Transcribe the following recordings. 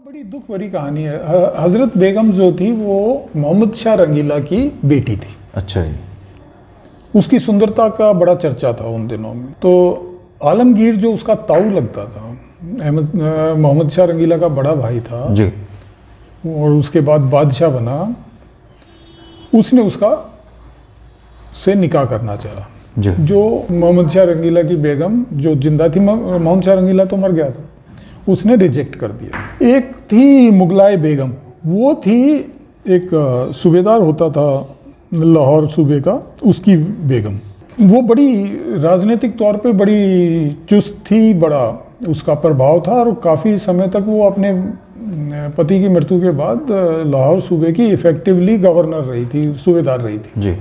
बड़ी दुख भरी कहानी है। हजरत बेगम जो थी वो मोहम्मद शाह रंगीला की बेटी थी। अच्छा जी। उसकी सुंदरता का बड़ा चर्चा था उन दिनों में। तो आलमगीर जो उसका ताऊ लगता था, मोहम्मद शाह रंगीला का बड़ा भाई था जी। और उसके बाद बादशाह बना, उसने उसका से निकाह करना चाहा। जी। जो मोहम्मद शाह रंगीला की बेगम जो जिंदा थी, मोहम्मद शाह रंगीला तो मर गया था, उसने रिजेक्ट कर दिया। एक थी मुगलाए बेगम, वो थी एक सूबेदार होता था लाहौर सूबे का, उसकी बेगम। वो बड़ी राजनीतिक तौर पे बड़ी चुस्त थी, बड़ा उसका प्रभाव था और काफ़ी समय तक वो अपने पति की मृत्यु के बाद लाहौर सूबे की इफेक्टिवली गवर्नर रही थी, सूबेदार रही थी जी।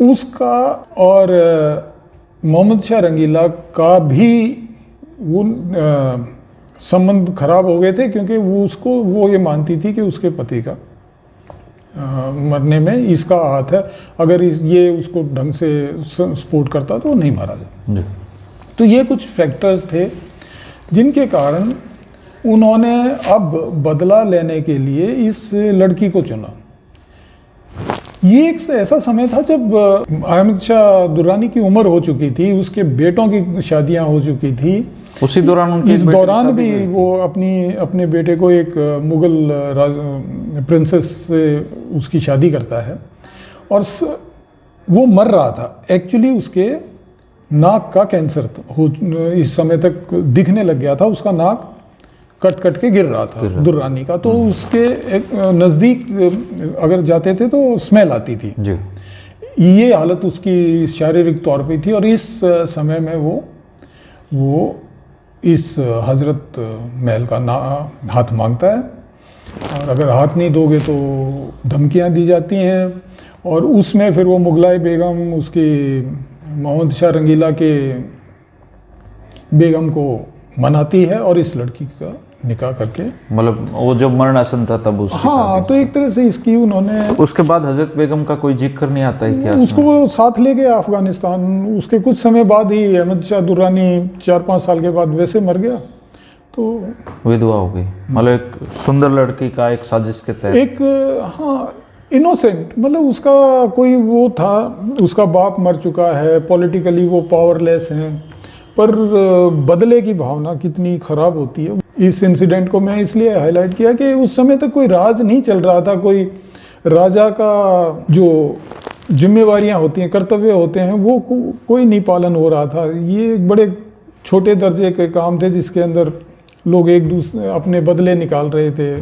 उसका। और मोहम्मद शाह रंगीला का भी वो संबंध खराब हो गए थे, क्योंकि वो ये मानती थी कि उसके पति का मरने में इसका हाथ है। अगर ये उसको ढंग से सपोर्ट करता तो वो नहीं मारा जाता। तो ये कुछ फैक्टर्स थे जिनके कारण उन्होंने अब बदला लेने के लिए इस लड़की को चुना। ये एक ऐसा समय था जब अहमद शाह दुर्रानी की उम्र हो चुकी थी, उसके बेटों की शादियां हो चुकी थी। उसी दौरान इस दौरान भी वो अपने बेटे को एक मुगल प्रिंसेस से उसकी शादी करता है और वो मर रहा था। एक्चुअली उसके नाक का कैंसर इस समय तक दिखने लग गया था, उसका नाक कट कट के गिर रहा था दुर्रानी का। तो उसके नज़दीक अगर जाते थे तो स्मेल आती थी जी। ये हालत उसकी शारीरिक तौर पे थी। और इस समय में वो इस हजरत महल का हाथ मांगता है, और अगर हाथ नहीं दोगे तो धमकियां दी जाती हैं। और उसमें फिर वो मुगलाए बेगम उसकी मोहम्मद शाह रंगीला के बेगम को मनाती है और इस लड़की का निकाह करके, मतलब वो जब मरणासन था तब उसकी हाँ, तो एक तरह से इसकी उन्होंने। उसके बाद हजरत बेगम का कोई जिक्र नहीं आता है क्या? उसको वो साथ ले गया अफगानिस्तान। उसके कुछ समय बाद ही अहमद शाह दुर्रानी 4-5 साल के बाद वैसे मर गया, तो विधवा हो गई। मतलब एक सुंदर लड़की का एक साजिश के तहत एक, हाँ, इनोसेंट, मतलब उसका कोई वो था, उसका बाप मर चुका है, पॉलिटिकली वो पावरलेस हैं, पर बदले की भावना कितनी खराब होती है। इस इंसिडेंट को मैं इसलिए हाईलाइट किया कि उस समय तक कोई राज नहीं चल रहा था, कोई राजा का जो जिम्मेवारियां होती हैं, कर्तव्य होते हैं, वो कोई नहीं पालन हो रहा था। ये बड़े छोटे दर्जे के काम थे जिसके अंदर लोग एक दूसरे अपने बदले निकाल रहे थे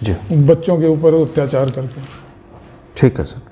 जी, बच्चों के ऊपर अत्याचार करके। ठीक है सर।